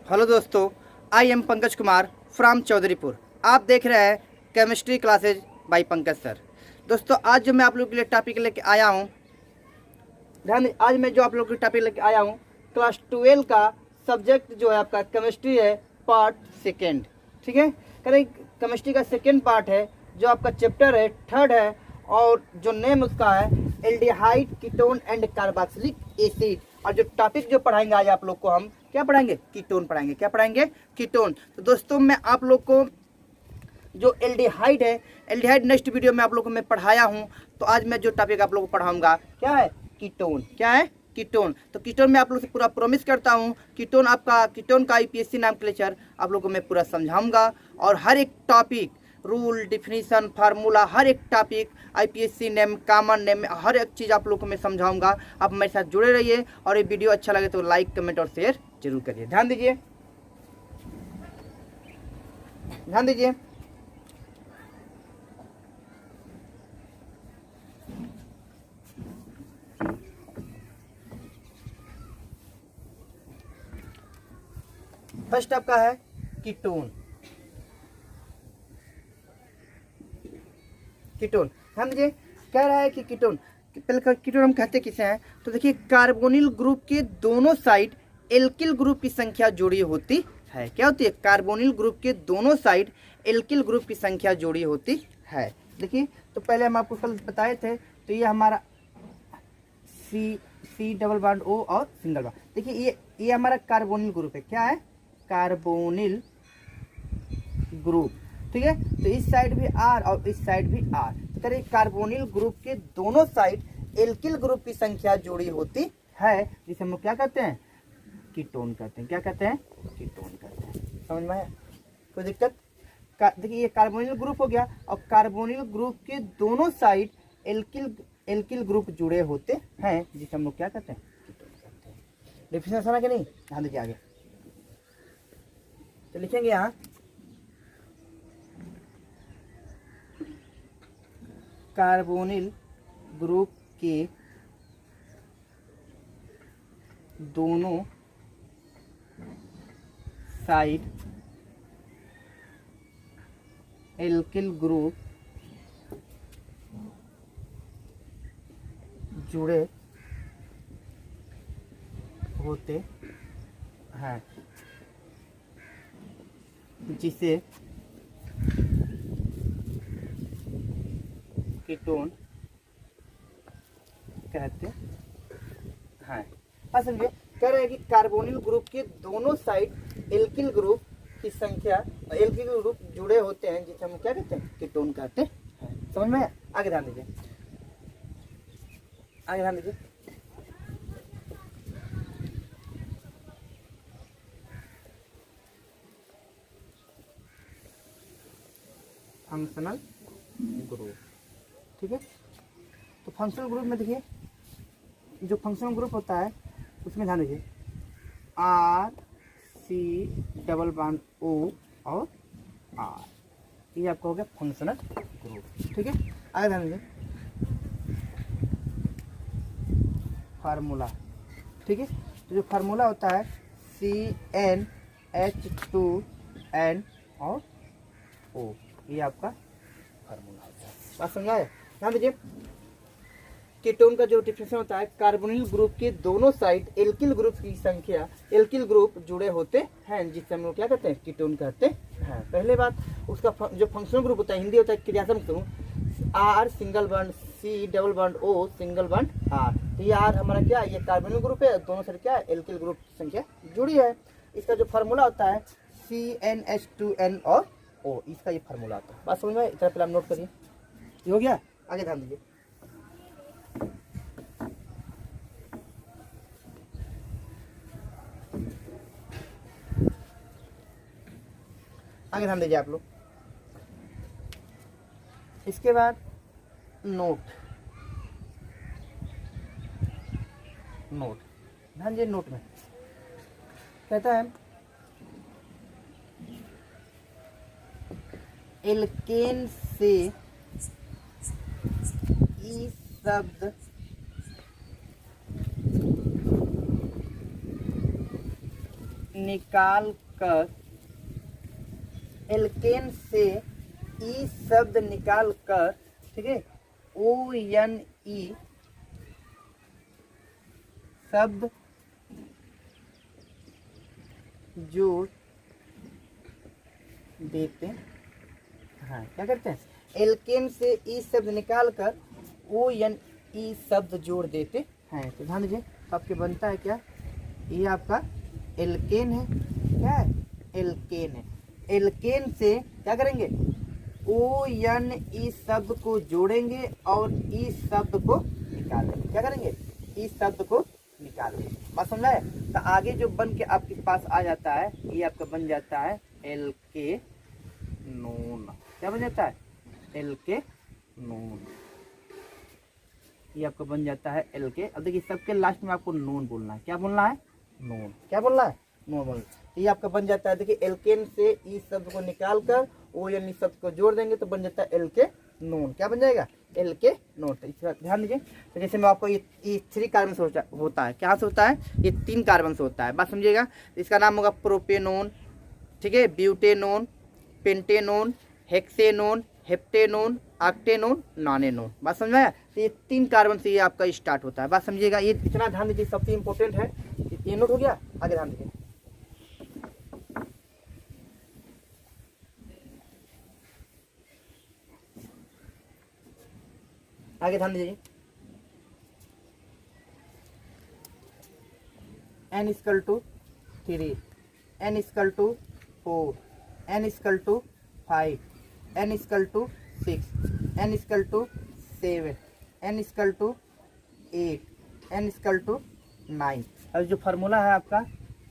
Hello दोस्तों, I am Pankaj Kumar from Chaudharipur. आप देख रहे हैं chemistry classes by Pankaj sir. दोस्तों, आज जो मैं आप लोगों के लिए टॉपिक लेके आया हूँ, आज मैं जो आप लोगों के टॉपिक लेके आया हूँ, क्लास 12 का सब्जेक्ट जो है आपका केमिस्ट्री है, पार्ट सेकेंड। ठीक है, करें केमिस्ट्री का सेकेंड पार्ट है, जो आपका चैप्टर है थर्ड है, और जो नेम उसका है aldehyde ketone and carboxylic acid. और जो टॉपिक जो पढ़ाएंगे आज आप लोग को, हम क्या पढ़ाएंगे? कीटोन पढ़ाएंगे। क्या पढ़ाएंगे? कीटोन। तो दोस्तों, मैं आप लोग को जो एल्डिहाइड है, एल्डिहाइड नेक्स्ट वीडियो में आप लोग को मैं पढ़ाया हूँ। तो आज मैं जो टॉपिक आप लोग को पढ़ाऊंगा क्या है? कीटोन। क्या है? कीटोन। तो कीटोन में आप लोग से पूरा प्रॉमिस करता हूँ, कीटोन का आईपीएससी नाम के लेक्चर आप लोग को मैं पूरा समझाऊंगा। और हर एक टॉपिक, रूल, डिफिनीशन, फार्मूला, हर एक topic, IUPAC name, common name, हर एक चीज़ आप लोग को मैं समझाऊंगा। आप मेरे साथ जुड़े रहिए, और ये वीडियो अच्छा लगे तो लाइक, कमेंट और शेयर जरूर करिए। ध्यान दीजिए, ध्यान दीजिए। फर्स्ट आपका है कीटोन। कीटोन, ध्यान दीजिए, कह रहा है कि कीटोन, पहले कीटोन हम कहते किसे हैं? तो देखिए, कार्बोनिल ग्रुप के दोनों साइड एल्किल ग्रुप की संख्या जुड़ी होती है। क्या होती है? कार्बोनिल ग्रुप के दोनों साइड एल्किल ग्रुप की संख्या जुड़ी होती है। देखिए, तो पहले हम आपको कल बताए थे, तो ये हमारा सी डबल बॉन्ड ओ और सिंगल बॉन्ड। देखिए, ये हमारा कार्बोनिल ग्रुप है। क्या है? Carbonyl group. ठीक है, तो इस साइड भी आर और इस साइड भी आर। तो करें, कार्बोनिल ग्रुप के दोनों साइड एल्किल ग्रुप की संख्या जुड़ी होती है, जिसे हम लोग क्या कहते हैं? कीटोन कहते हैं। क्या कहते हैं? कीटोन कहते हैं। समझ में आया? कोई दिक्कत? देखिए, ये कार्बोनिल ग्रुप हो गया, और कार्बोनिल ग्रुप के दोनों साइड एल्किल ग्रुप जुड़े होते हैं, जिसे हम लोग क्या कहते हैं? कीटोन कहते हैं। डिफिनेशन समझ के नहीं? ध्यान दीजिए आगे। तो लिखेंगे यहाँ कार्बोनिल ग्रुप के दोनों साइड एल्किल ग्रुप जुड़े होते हैं, जिसे कीटोन कहते हैं। असल में कह रहे हैं कि कार्बोनिल ग्रुप के दोनों साइड एल्किल ग्रुप की संख्या, एल्किल ग्रुप जुड़े होते हैं, जिसे हम क्या कहते हैं? कीटोन कहते हैं। समझ में? आगे ध्यान दीजिए, आगे ध्यान दीजिए। Functional group. ठीक है, तो फंक्शनल ग्रुप में देखिए, जो फंक्शनल ग्रुप होता है उसमें ध्यान दीजिए, R C double bond O और आर, ये आपका हो गया फंक्शनल ग्रुप। ठीक है, आगे ध्यान दीजिए, फार्मूला। ठीक है, तो जो फार्मूला होता है CnH2n और O, ये आपका फार्मूला होता है। बात समझ आए? ध्यान दीजिए, कीटोन का जो डिफिनेशन होता है, कार्बोनिल ग्रुप के दोनों साइड एल्किल ग्रुप की संख्या, एल्किल ग्रुप जुड़े होते हैं, जिससे हम लोग क्या कहते हैं? कीटोन कहते हैं। पहले बात, उसका जो फंक्शनल ग्रुप होता है, हिंदी होता है क्रियात्मक समूह, R single bond, C double bond O single bond R. तो ये आर हमारा क्या है? ये कार्बोनिल ग्रुप है, दोनों साइड क्या है? एल्किल ग्रुप की संख्या जुड़ी है। इसका जो फार्मूला होता है CnH2n और O, इसका ये फार्मूला होता है। बात समझ में? इतना पहले हम नोट करिए। ये हो गया? आगे ध्यान दीजिए, आगे ध्यान दीजिए आप लोग। इसके बाद नोट, ध्यान दीजिए। नोट में कहता है, एल्केन से ई शब्द निकाल कर, एल्केन से ई शब्द निकाल कर, ठीक है, ओ एन ई शब्द जोड़ देते हैं। क्या करते हैं? एल्केन से ई शब्द निकाल कर ओ एन ई शब्द जोड़ देते हैं। तो ध्यान दीजिए, आपके बनता है क्या? ये आपका एल्केन है। क्या है? एल्केन है। एल्केन से क्या करेंगे? ओ एन ई शब्द को जोड़ेंगे और ई शब्द को निकालेंगे। क्या करेंगे? ई शब्द को निकालेंगे। बात समझा है? तो आगे जो बन के आपके पास आ जाता है, ये आपका बन जाता है एल्के नून। क्या बन जाता है? एल्के नून। ये आपका बन जाता है एल्के। अब देखिए, सबके लास्ट में आपको नून बोलना है। क्या बोलना है? नून। क्या बोलना है? नून बोलना। ये आपका बन जाता है, देखिए, एल्केन से ई शब्द को निकाल कर ओ एन ई शब्द को जोड़ देंगे तो बन जाता है एल्के नून। क्या बन जाएगा? एल्के नून। तो इसका ध्यान दीजिए। तो जैसे मैं आपको ये 3 कार्बन से होता है। क्या से होता है? ये 3 कार्बन से होता है। बात समझिएगा। इसका नाम होगा प्रोपेनोन, ठीक है, ब्यूटेनोन, पेंटेनोन, हेक्सेनोन, हेप्टेनोन, ऑक्टेनोन, नॉनेनोन। बात समझ में आया? तो ये 3 कार्बन से ये आपका स्टार्ट होता है। बात समझिएगा। ये इतना ध्यान दीजिए, सबसे इंपॉर्टेंट है। ये नोट हो गया। आगे ध्यान दीजिए। आगे ध्यान दीजिए। n equal to 3, n equal to 4, n equal to 5, n equal to 6, n equal to 7, n equal to 8, n equal to 9। अब जो फार्मूला है आपका,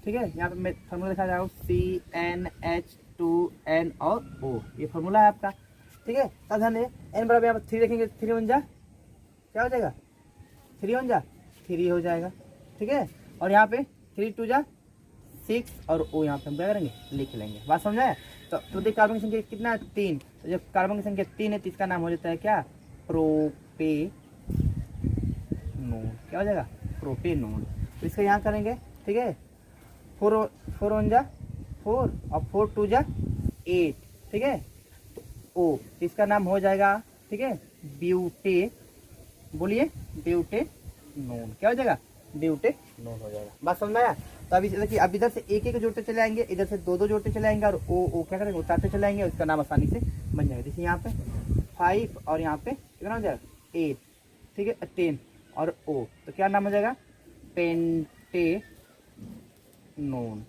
ठीक है, यहाँ पे मैं फार्मूला लिखा जाएगा CnH2n और O। ये फार्मूला है आपका, ठीक है। तब ध्यान दें, n बराबर यहाँ पर 3 रखेंगे, 3 बन जा, क्या हो जाएगा? 3 बन जा, 3 हो जाएगा, ठीक है। और यहाँ पे 3 2 जा 6 और O यहाँ पे हम क्या करेंगे? लिख लेंगे। बात समझ आया? तो देखिए, कार्बन की संख्या कितना है? 3। तो जब कार्बन की संख्या 3 है तो इसका नाम हो जाता है क्या? प्रोपेनोन। क्या हो जाएगा? प्रोपेनोन। तो इसका यहाँ करेंगे, ठीक है। 4 1 जा 4 और 4 2 जा 8, ठीक है। तो O, तो इसका नाम हो जाएगा, ठीक है, ब्यूटे, बोलिए, ब्यूटेनोन। क्या हो जाएगा? ब्यूटेनोन हो जाएगा। बात समझ में आया? तो अभी देखिए, अब इधर से एक एक जोड़ते चले आएंगे, इधर से 2 जोड़ते चले आएंगे और ओ क्या करेंगे? उतारते चले आएंगे। उसका नाम आसानी से बन जाएगा। जैसे यहाँ पे 5 और यहाँ पे कितना हो जाएगा? 8, ठीक है, 10 और O, तो क्या नाम हो जाएगा? पेंटेनोन।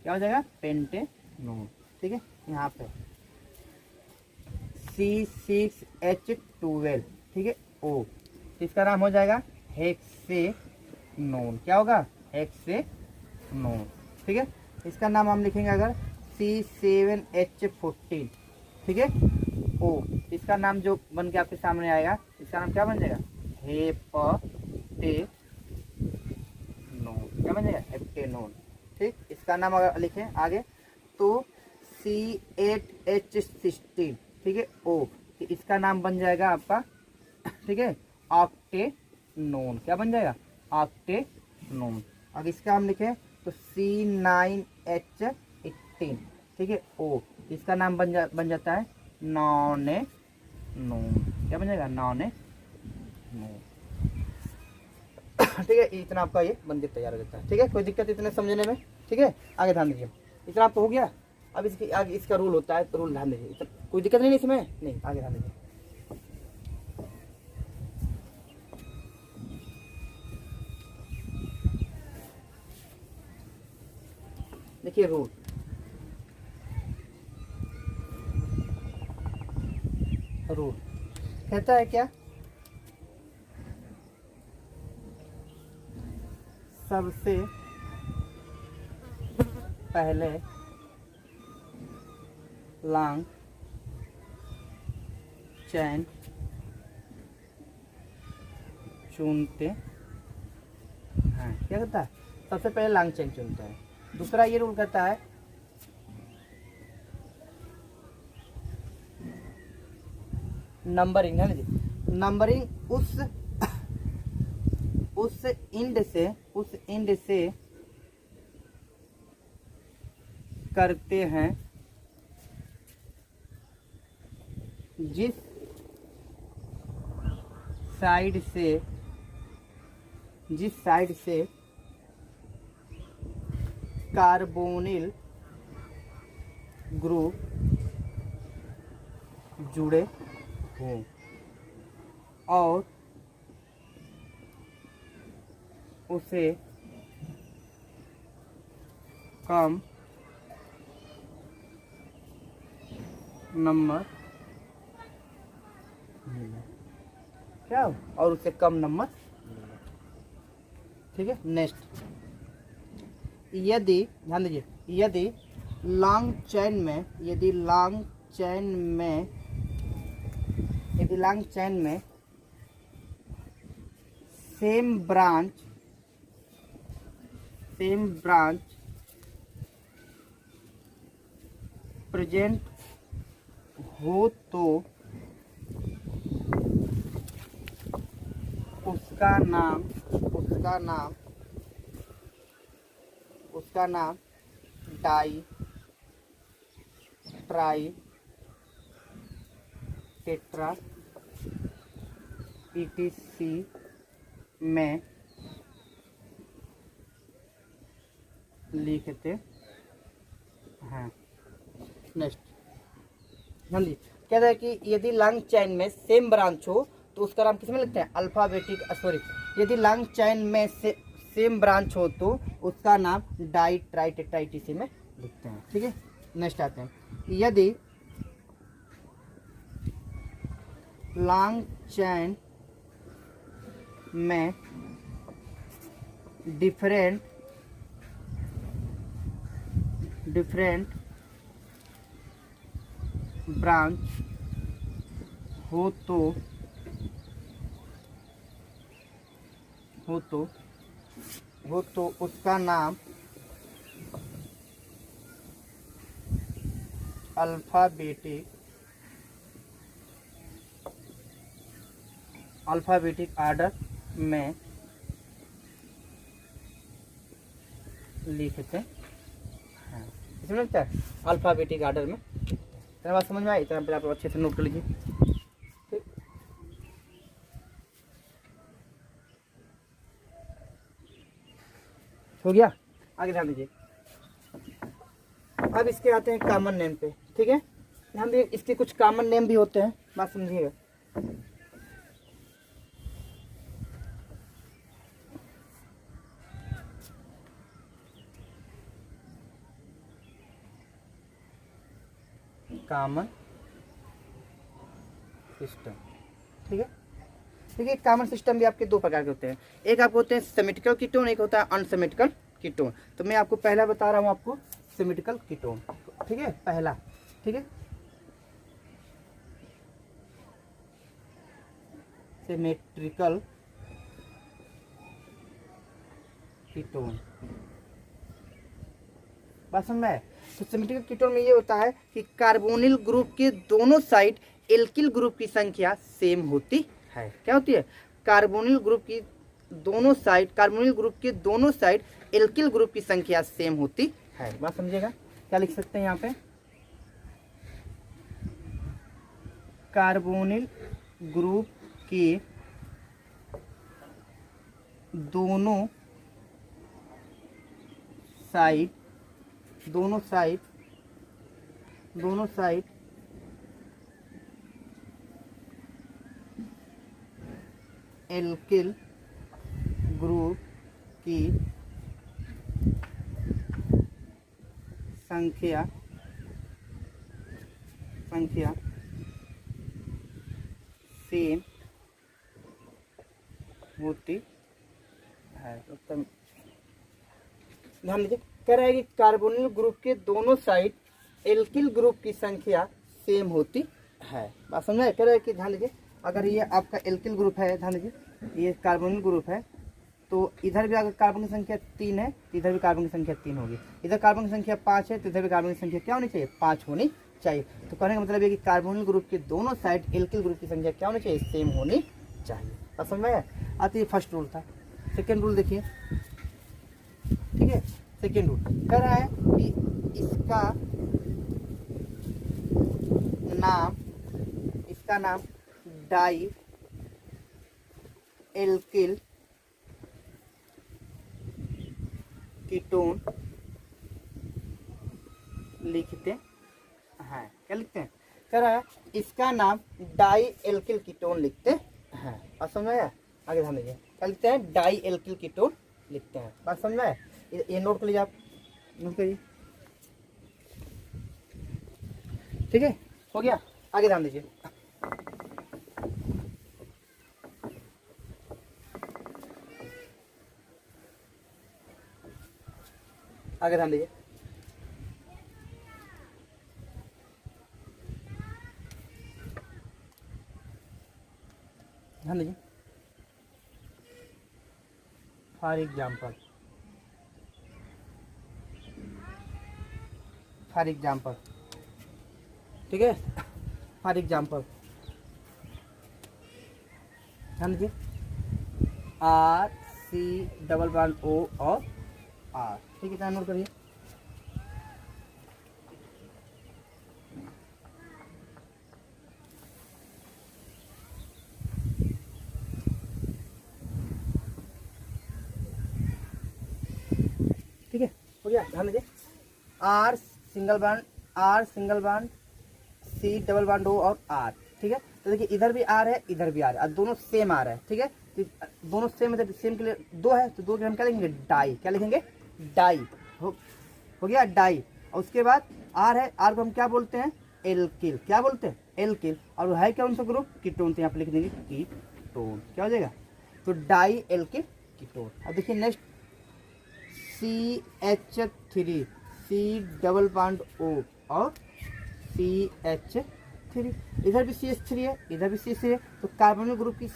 क्या हो जाएगा? पेंटेनोन, ठीक है। यहाँ पे C6H12, ठीक है, O, इसका नाम हो जाएगा हेक्सेनोन। क्या होगा? हेक्सेनोन, ठीक है। इसका नाम हम लिखेंगे अगर C7H14, ठीक है, O, इसका नाम जो बन के आपके सामने आएगा, इसका नाम क्या बन जाएगा? हेप्टेनोन। क्या बन जाएगा? हेप्टेनोन, ठीक। इसका नाम अगर लिखें आगे तो C8H16, ठीक है, O, इसका नाम बन जाएगा आपका, ठीक है, ऑक्टेनोन। क्या बन जाएगा? ऑक्टेनोन। अगर इसका हम लिखें तो C9H18, ठीक है, O, इसका नाम बन जाता है नॉनेनोन। क्या बन जाएगा? नॉनेनोन, ठीक है। इतना आपका ये बन के तैयार हो जाता है, ठीक है। कोई दिक्कत इतने समझने में, ठीक है। आगे ध्यान दीजिए। इतना आपको हो गया। अब इसके आगे इसका रूल होता है, तो रूल ध्यान दीजिए। कोई दिक्कत नहीं इसमें, नहीं। आगे ध्यान दीजिए। देखिए रूल, रूल कहता है क्या? सबसे पहले लॉन्ग चैन चुनते हैं। क्या कहता है? सबसे पहले लॉन्ग चैन चुनते हैं। दूसरा ये रूल कहता है नंबरिंग, है ना जी, नंबरिंग उस इंड से करते हैं जिस साइड से कार्बोनिल ग्रुप जुड़े हों और उसे कम नंबर क्या और उसे कम नंबर। ठीक है, नेक्स्ट, यदि ध्यान दीजिए, यदि लॉन्ग चेन में सेम ब्रांच प्रेजेंट हो तो उसका नाम डाई ट्राई टेट्रा ETC में लिखते हैं। नेक्स्ट, हाँ जी, कह रहा है कि यदि लॉन्ग चेन में सेम ब्रांच हो तो उसका नाम किस में लिखते हैं, अल्फाबेटिक, सॉरी, यदि लॉन्ग चेन में सेम ब्रांच हो तो उसका नाम डाई ट्राई टेट्रा ETC में लिखते हैं। ठीक है, नेक्स्ट आते हैं, यदि लॉन्ग चेन में डिफरेंट ब्रांच हो तो उसका नाम अल्फाबेटिक आर्डर में लिखते हैं। इसमें लगता है अल्फाबेटिक आर्डर में। इतना बात समझ में आई, इतना आप अच्छे से नोट कर लीजिए। ठीक, हो गया, आगे ध्यान दीजिए। अब इसके आते हैं कॉमन नेम पे। ठीक है, ध्यान दीजिए, इसके कुछ कॉमन नेम भी होते हैं, बात समझिएगा। कॉमन सिस्टम, ठीक है। देखिए, कॉमन सिस्टम भी आपके दो प्रकार के होते हैं, एक आपको होते हैं सिमेट्रिकल कीटोन, एक होता है अनसिमेट्रिकल कीटोन। तो मैं आपको पहला बता रहा हूँ, आपको सिमेट्रिकल कीटोन। ठीक है, पहला, ठीक है, सिमेट्रिकल कीटोन, बात समझ में आए। तो सिमेट्रिकल कीटोन में ये होता है कि कार्बोनिल ग्रुप के दोनों साइड एल्किल ग्रुप की संख्या सेम होती है। क्या होती है, कार्बोनिल ग्रुप के दोनों साइड एल्किल ग्रुप की संख्या सेम होती है। बात समझिएगा, क्या लिख सकते हैं यहाँ पे, कार्बोनिल ग्रुप के दोनों साइड एल्किल ग्रुप की संख्या सेम होती है। उत्तम, ध्यान दीजिए, कह रहा है कि कार्बोनिल ग्रुप के दोनों साइड एल्किल ग्रुप की संख्या सेम होती है। बात समझ में, कह रहा है कि ध्यान दीजिए, अगर ये आपका एल्किल ग्रुप है, ध्यान दीजिए, ये कार्बोनिल ग्रुप है, तो इधर भी अगर कार्बन की संख्या 3 है तो इधर भी कार्बन की संख्या 3 होगी, इधर कार्बन की संख्या 5 है तो इधर भी कार्बन की संख्या क्या होनी चाहिए, 5 होनी चाहिए। तो कहने का मतलब है कि कार्बोनिल ग्रुप के दोनों साइड एल्किल ग्रुप की संख्या क्या होनी चाहिए, सेम होनी चाहिए। बात समझ में आया। आती है फर्स्ट रूल था। सेकेंड रूल देखिए, ठीक है, सेकेंड रूल कह रहा है कि इसका नाम डाई एल्किल कीटोन लिखते हैं। क्या लिखते हैं? कह रहा है इसका नाम डाई एल्किल कीटोन लिखते हैं। बात समझ में आया? आगे ध्यान दीजिए, क्या लिखते हैं? डाई एल्किल कीटोन लिखते हैं। बात समझ में आया? ये नोट कर लीजिए, आप नोट करिए। ठीक है, हो गया। आगे ध्यान दीजिए, आगे ध्यान दीजिए। ध्यान दीजिए। फॉर एग्जाम्पल ठीक है, फॉर एग्जाम्पल ध्यान दीजिए, R C double bond O और आर। ठीक है, ध्यान नोट करिए। ठीक है, हो गया। ध्यान दीजिए, R single bond C double bond O और आर। ठीक है, तो देखिए इधर भी आर है, इधर भी आर है, और दोनों सेम आर है। ठीक है, तो दोनों सेम है, सेम के लिए दो है, तो दो के हम क्या लिखेंगे? डाई। क्या लिखेंगे? डाई। हो गया डाई। और उसके बाद आर है, आर को हम क्या बोलते हैं? एल्किल। क्या बोलते हैं? एल्किल। और है कौन सा ग्रुप? कीटोन। तो यहाँ पे लिख देंगे कीटोन। क्या हो जाएगा? तो डाई एल्किल कीटोन। अब देखिए next, CH3 C double bond O और CH3। इधर भी CH3 है, इधर भी CH3 है, तो कार्बोनिल ग्रुप की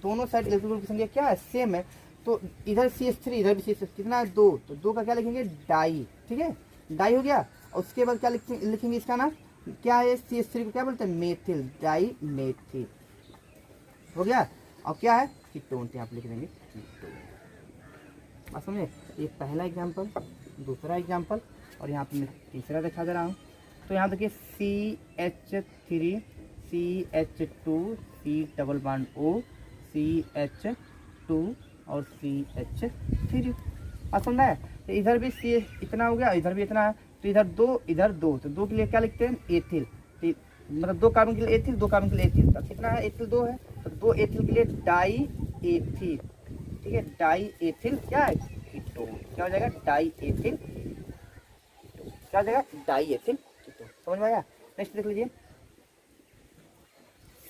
दोनों साइड इलेक्ट्रॉन ग्रुप की संख्या क्या है? सेम है। तो इधर CH3 इधर भी CH3, कितना है? 2। तो 2 का क्या लिखेंगे? डाई। ठीक है, डाई हो गया। और उसके बाद क्या लिखेंगे? इसका नाम क्या है? CH3 को क्या बोलते हैं? Methyl, dimethyl. हो गया। और क्या है? कीटोन। यहाँ पे लिख देंगे कीटोन। आप समझे? ये पहला एग्जाम्पल, दूसरा एग्जाम्पल, और यहाँ पे मैं तीसरा दिखा दे रहा हूँ। तो यहाँ देखिए CH3 CH2 सी डबल बॉन्ड O CH2 और CH3। आप समझा है? तो इधर भी C इतना हो गया, इधर भी इतना है, तो इधर दो, तो दो के लिए क्या लिखते हैं? एथिल। तो मतलब दो कार्बन के लिए एथिल, दो कार्बन के लिए एथिल। तो कितना है? एथिल 2 है, तो 2 एथिल के लिए डाई एथिल। ठीक है, डाई एथिल क्या है? कीटोन। क्या हो जाएगा? Die ethyl. क्या हो जाएगा? Die ethyl ketone. समझ में आया? नेक्स्ट देख लीजिए,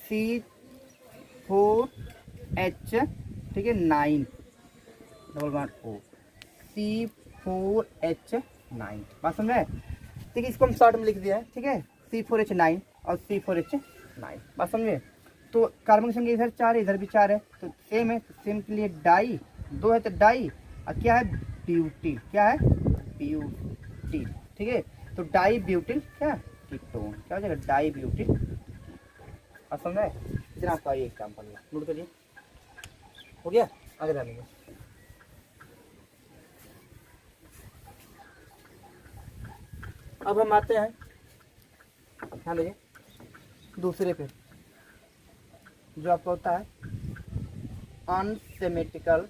C4H, ठीक है, 9 डबल बॉन्ड O, C4H9। बात समझ में? ठीक है, इसको हम शॉर्ट में लिख दिया है। ठीक है, C4H9 और C4H9। बात समझे? तो कार्बन की संख्या इधर 4 है, इधर भी 4 है, तो सेम है, तो सेम के लिए डाई 2 है, तो डाई। और क्या है? ब्यूटिल। क्या है? ब्यूटिल। ठीक है, तो डाई ब्यूटिल क्या? कीटोन। क्या हो जाएगा? Dibutyl. आप समझे? इतना आपका ये एग्जाम्पल है, नोट करिए। हो गया? आगे जानेंगे। अब हम आते हैं, ध्यान दीजिए, दूसरे पे, जो आपका होता है अनसेमेटिकल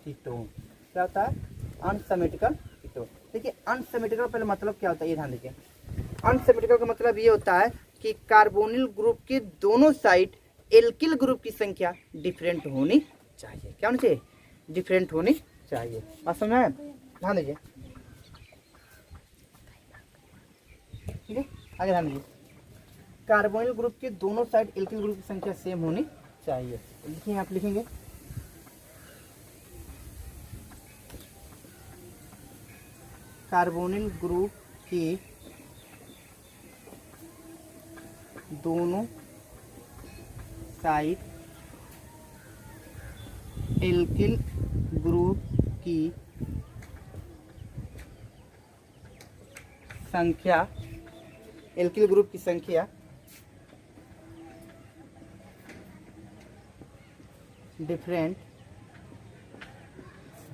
कीटोन। क्या होता है? अनसेमेटिकल कीटोन। देखिए अनसेमेटिकल पहले मतलब क्या होता है ये ध्यान दीजिए। अनसेमेटिकल का मतलब ये होता है कि कार्बोनिल ग्रुप के दोनों साइड एल्किल ग्रुप की संख्या डिफरेंट होनी चाहिए। क्या होनी चाहिए? डिफरेंट होनी चाहिए। बात समझ में? ध्यान दीजिए। ठीक है, आगे ध्यान दीजिए, कार्बोनिल ग्रुप के दोनों साइड एल्किल ग्रुप की संख्या सेम होनी चाहिए। देखिए आप लिखेंगे कार्बोनिल ग्रुप के दोनों साइड एल्किल ग्रुप की संख्या, एल्किल ग्रुप की संख्या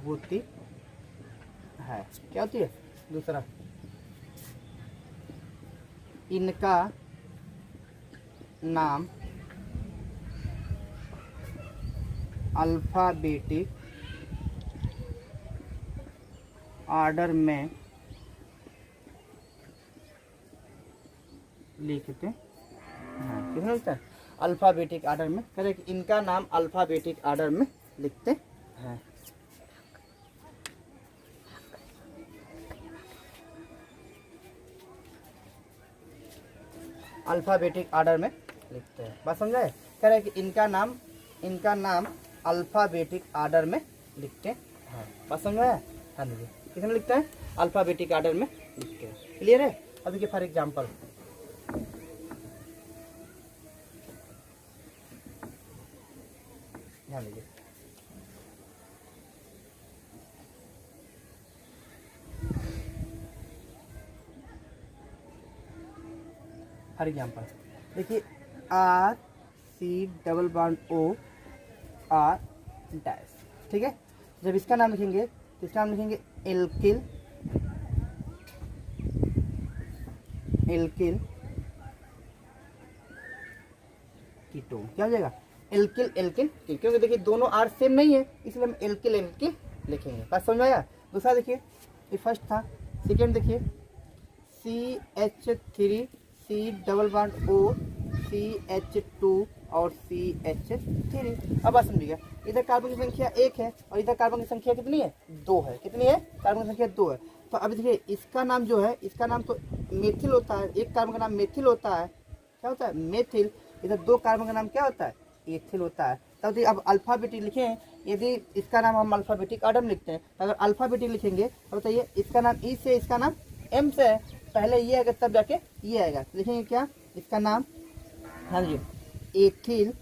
होती है। क्या होती है? दूसरा, इनका नाम अल्फ़ाबेटिक ऑर्डर में लिखते हैं। कितना लिखता है? अल्फ़ाबेटिक ऑर्डर में। करें कि इनका नाम अल्फ़ाबेटिक ऑर्डर में लिखते हैं। अल्फ़ाबेटिक ऑर्डर में लिखते हैं। बात समझ आए? कह रहे हैं कि इनका नाम अल्फ़ाबेटिक ऑर्डर में लिखते हैं। बात समझ आया? हाँ जी। किसमें लिखते हैं? अल्फ़ाबेटिक ऑर्डर में लिखते हैं। क्लियर है? अभी के फॉर एग्जाम्पल, ध्यान दीजिए। फॉर एग्जाम्पल देखिए, R C double bond O R dash. ठीक है, जब इसका नाम लिखेंगे तो इसका नाम लिखेंगे एल्किल कीटोन। क्या हो जाएगा? एल्किल। क्योंकि देखिए दोनों आर सेम नहीं है, इसलिए हम एल्किल लिखेंगे। बात समझ आया? दूसरा देखिए, ये फर्स्ट था। सेकेंड देखिए, CH3 C double bond O CH2 और CH3। अब बात समझिएगा, इधर कार्बन की संख्या 1 है और इधर कार्बन की संख्या कितनी है? 2 है। कितनी है? कार्बन की संख्या 2 है। तो अभी देखिए, इसका नाम जो है, इसका नाम तो मेथिल होता है। एक कार्बन का नाम मेथिल होता है। क्या होता है? मेथिल। इधर 2 कार्बन का नाम क्या होता है? एथिल होता है। तब तो अब अल्फ़ाबेटिक लिखें, यदि इसका नाम हम अल्फ़ाबेटिक ऑर्डर में लिखते हैं, तो अगर अल्फ़ाबेटिक लिखेंगे तो बताइए, इसका नाम ई से, इसका नाम एम से है। पहले ये आएगा तब जाके ये आएगा। लिखेंगे क्या? इसका नाम, हाँ जी, एथिल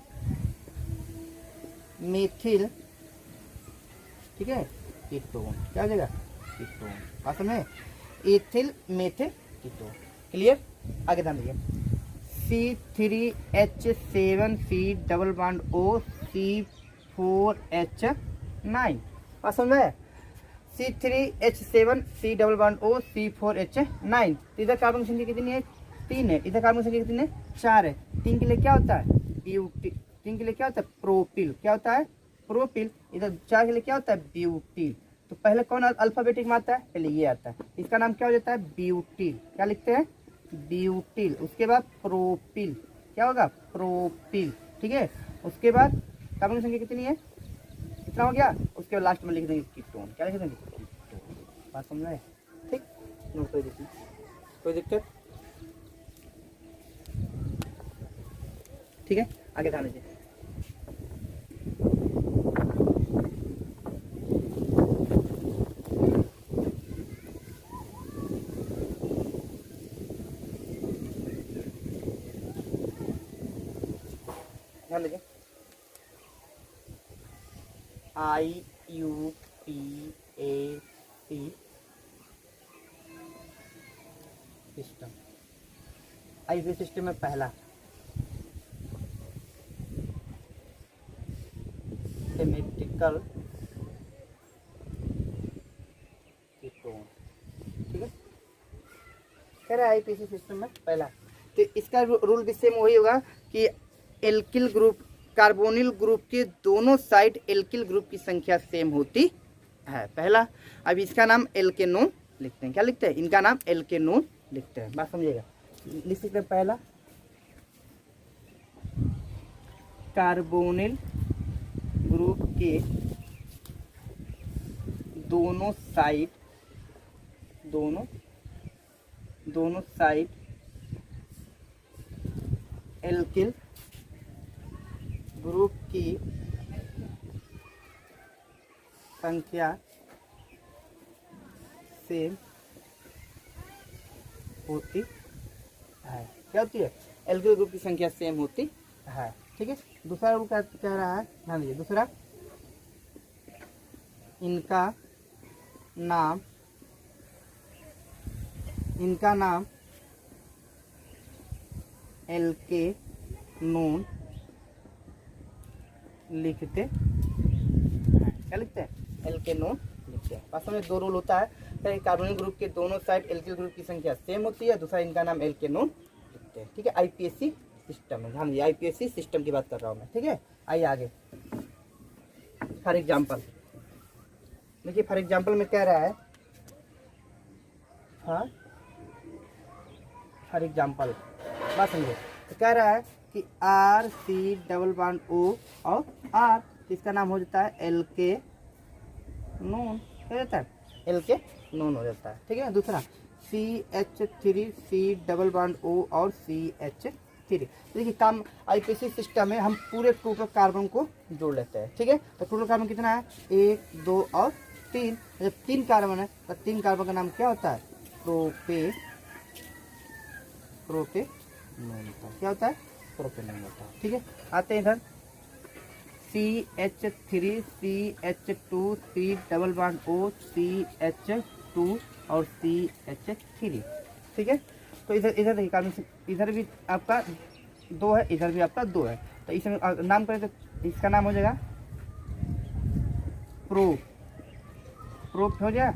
मेथिल, ठीक है, कीटोन। क्या हो जाएगा? कीटोन। बात में एथिल मेथिल कीटोन। क्लियर? आगे ध्यान दीजिए, C3H7 C double bond O C4H9। बात समझ में? C3H7 C double bond O C4H9। तो इधर कार्बन संख्या कितनी है? 3 है। इधर कार्बन संख्या कितनी है? 4 है। 3 के लिए क्या होता है? ब्यूटिल। 3 के लिए क्या होता है? प्रोपिल। क्या होता है? प्रोपिल। इधर 4 के लिए क्या होता है? ब्यूटिल। तो पहले कौन अल्फ़ाबेटिक में आता है? पहले ये आता है। इसका नाम क्या हो जाता है? ब्यूटिल। क्या लिखते हैं? ब्यूटिल। उसके बाद प्रोपिल। क्या होगा? प्रोपिल। ठीक है, उसके बाद कार्बन की संख्या कितनी है? कितना हो गया? उसके बाद लास्ट में लिख देंगे कीटोन। क्या लिख देंगे? कीटोन। बात समझ में? ठीक, नोट कर दीजिए। कोई दिक्कत? ठीक है, आगे ध्यान दीजिए। ध्यान दीजिए, IUPAC सिस्टम। IUPAC सिस्टम में पहला सिमेट्रिकल कीटोन। ठीक है, कह रहा है IUPAC सिस्टम में पहला। तो इसका रूल भी सेम वही होगा कि एल्किल ग्रुप, कार्बोनिल ग्रुप के दोनों साइड एल्किल ग्रुप की संख्या सेम होती है। पहला। अब इसका नाम एल्केनोन लिखते हैं। क्या लिखते हैं? इनका नाम एल्केनोन लिखते हैं। बात समझिएगा, लिख सकते हैं। पहला, कार्बोनिल ग्रुप के दोनों साइड एल्किल ग्रुप की संख्या सेम होती है। क्या होती है? एल्किल ग्रुप की संख्या सेम होती है। ठीक है, दूसरा रूल क्या कह रहा है? ध्यान दीजिए। दूसरा, इनका नाम एल्केनोन लिखते हैं। क्या लिखते हैं? एल्केनोन लिखते हैं। वास्तव में दो रूल होता है, कार्बोनिल ग्रुप के दोनों साइड एल्किल ग्रुप की संख्या सेम होती है, दूसरा इनका नाम एल्केनोन लिखते हैं। ठीक है, आईपीएससी सिस्टम है, ध्यान दीजिए आईपीएससी सिस्टम की बात कर रहा हूँ मैं। ठीक है, आइए आगे। फॉर एग्जाम्पल देखिए, फॉर एग्जाम्पल में कह रहा है, हाँ फॉर एग्जाम्पल बात समझो, तो कह रहा है कि R C double bond O और आर, इसका नाम हो जाता है एल्के नोन हो जाता है, एल्के नोन हो जाता है। ठीक है, दूसरा CH3 C double bond O और CH3। देखिए काम आईपीएससी सिस्टम में हम पूरे टोटल कार्बन को जोड़ लेते हैं। ठीक है, तो टोटल कार्बन कितना है, 1 2 और 3। जब 3 कार्बन है तो 3 कार्बन का नाम क्या होता है, प्रोपेनॉन होता है। क्या होता है, प्रोपेनॉन होता है। ठीक है, आते हैं इधर CH3 CH2 C double bond O CH2 और CH3। ठीक है, तो इधर देखिए कार्बन, इधर भी आपका 2 है, इधर भी आपका 2 है, तो इसमें नाम करें तो इसका नाम हो जाएगा प्रो हो जाएगा।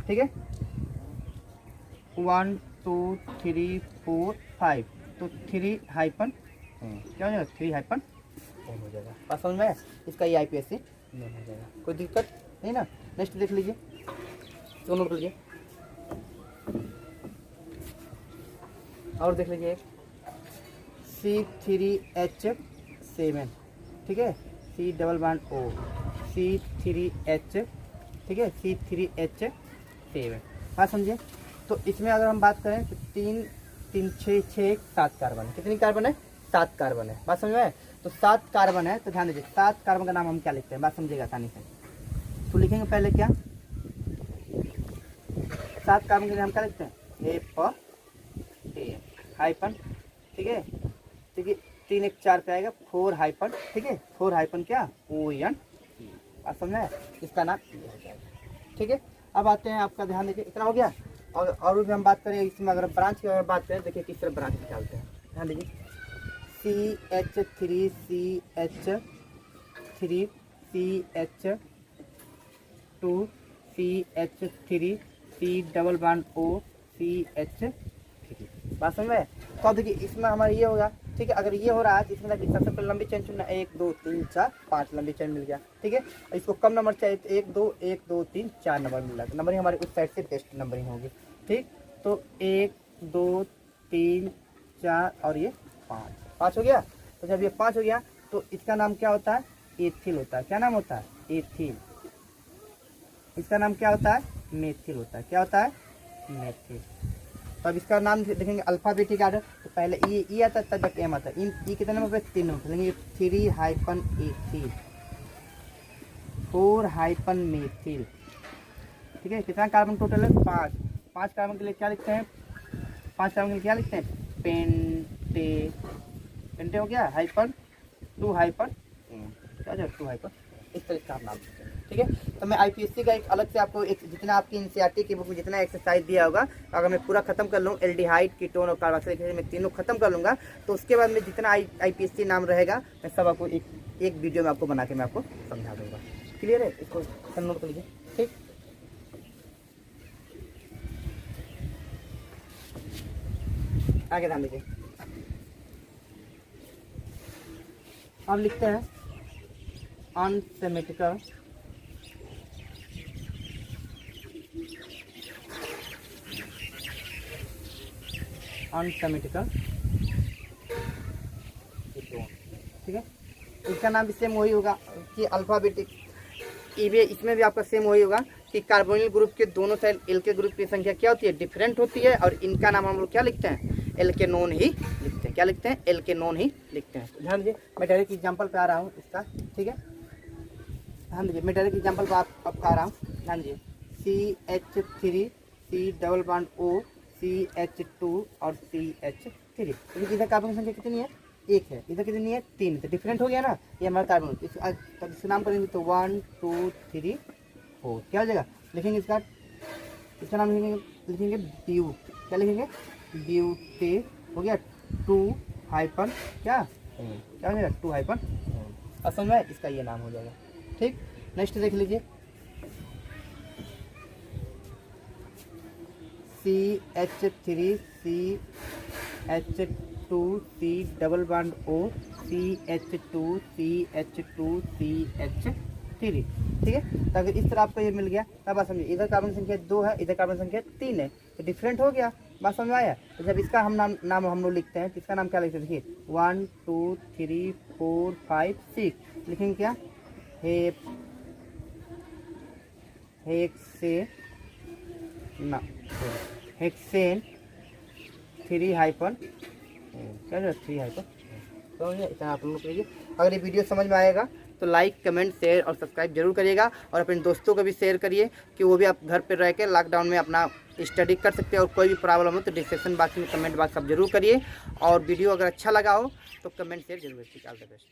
ठीक है, 1 2 3 4 5, तो 3 हाइपन क्या हो जाएगा, 3 हाइपन हो जाएगा। बात समझ में, इसका ये आईपीएससी नहीं हो जाएगा, कोई दिक्कत नहीं ना। नेक्स्ट देख लीजिए, तो नोट कर लीजिए और देख लीजिए C3H7। ठीक है, C double bond O C3H, ठीक है C3H7। हाँ समझिए, तो इसमें अगर हम बात करें तो 3 3 6 6 7 कार्बन है। कितनी कार्बन है, 7 कार्बन है। बात समझ में, तो 7 कार्बन है, तो ध्यान दीजिए 7 कार्बन का नाम हम क्या लिखते हैं, बात समझिएगा आसानी से। तो लिखेंगे पहले क्या, 7 कार्बन के नाम क्या लिखते हैं, ए पर ए हाइपन। ठीक है, ठीक है, 3 1 4 पे आएगा 4 हाइपन। ठीक है, 4 हाइपन क्या, ON। बात समझ में, इसका नाम ये हो जाएगा। ठीक है, अब आते हैं, आपका ध्यान दीजिए, इतना हो गया। और भी हम बात करें इसमें, अगर ब्रांच की अगर बात करें, देखिए किस तरह ब्रांच निकालते हैं, ध्यान दीजिए CH3 CH3 CH2 CH3 C double bond O CH3। बात समझ में, तो अब देखिए इसमें हमारा ये होगा। ठीक है, अगर ये हो रहा है तो इसमें सबसे पहले लंबी चेन चुनना, 1 2 3 4 5 लंबी चेन मिल गया। ठीक है, इसको कम नंबर चाहिए तो 1 2 3 4 नंबर मिल रहा है, नंबरिंग हमारी उस साइड से बेस्ट नंबरिंग होगी। ठीक, तो 1 2 3 4 और ये 5 हो गया। तो जब ये 5 हो गया तो इसका नाम क्या होता है, एथिल होता है। क्या नाम होता है, एथिल। इसका नाम क्या होता है, मेथिल होता है। क्या होता है, मेथिल। तो अब इसका नाम देखेंगे अल्फाबेटिक आर्डर, तो पहले ई आता है, तब एम आता है। ई कितने नंबर पे, 3 नंबर लेंगे, 3 हाइपन एथिल 4 हाइपन मेथिल। ठीक है, कितना कार्बन टोटल है, 5 कार्बन के लिए क्या लिखते हैं, 5 कार्बन के लिए क्या लिखते हैं, पेंटे हो गया, हाइपन 2 हाइपन क्या जाए 2 हाइपन, इस तरह का नाम। ठीक है, तो मैं आईपीएससी का एक अलग से आपको एक, जितना आपकी एनसीईआरटी की बुक में जितना एक्सरसाइज दिया होगा, अगर मैं पूरा खत्म कर लूँ, एल्डिहाइड कीटोन और कार्बोक्सिलिक एसिड में तीनों खत्म कर लूँगा, तो उसके बाद में जितना आईपीएससी नाम रहेगा मैं सब आपको एक वीडियो में आपको बना के मैं आपको समझा दूँगा। क्लियर है, इसको नोट कर लीजिए। ठीक, आगे ध्यान दीजिए। अब लिखते हैं अनसिमेट्रिकल कीटोन। ठीक है, इसका नाम भी सेम वही होगा कि अल्फाबेटिक, इसमें भी आपका सेम वही होगा कि कार्बोनिल ग्रुप के दोनों साइड एल्किल ग्रुप की संख्या क्या होती है, डिफरेंट होती है, और इनका नाम हम लोग क्या लिखते हैं, एल्केनोन ही लिखते हैं। क्या लिखते हैं, एल्केनोन ही लिखते हैं। ध्यान दीजिए, मैं डायरेक्ट एग्जाम्पल पे आ रहा हूँ इसका। ठीक है, ध्यान दीजिए, मैं डायरेक्ट एग्जाम्पल पे आपका आ रहा हूँ। ध्यान दीजिए, CH3 C double bond O CH2 और CH3। तो इधर कार्बन की संख्या कितनी है, 1 है, इधर कितनी है, 3। तो डिफरेंट हो गया ना, ये हमारा कार्बन। तब इसका नाम करेंगे तो 1 2 3 4 क्या हो जाएगा, लिखेंगे इसका नाम लिखेंगे ब्यूट। क्या लिखेंगे, ब्यूटे हो गया, 2 हाइपन क्या हो जाएगा, 2 हाइपन। समझ में, इसका ये नाम हो जाएगा। ठीक, नेक्स्ट देख लीजिए, CH3 CH2 C double bond O CH2 CH2 CH3, ठीक है। तो अगर इस तरह आपको ये मिल गया तब बात समझिए, इधर कार्बन संख्या 2 है, इधर कार्बन संख्या 3 है, तो डिफरेंट हो गया, बात समझ में आया। तो जब इसका हम नाम हम लोग लिखते हैं तो इसका नाम क्या लिखते हैं, देखिए 1 2 3 4 5 6 लिखेंगे क्या, हेक्सेन 3 हाइफन क्या 3 हाइफन, तो इतना आप लोग करिए। अगर ये वीडियो समझ में आएगा तो लाइक कमेंट शेयर और सब्सक्राइब जरूर करिएगा, और अपने दोस्तों को भी शेयर करिए कि वो भी आप घर पर रह के लॉकडाउन में अपना स्टडी कर सकते हैं। और कोई भी प्रॉब्लम हो तो डिस्क्रिप्शन बॉक्स में कमेंट बॉक्स आप जरूर करिए, और वीडियो अगर अच्छा लगा हो तो कमेंट शेयर जरूर करिए। All the best.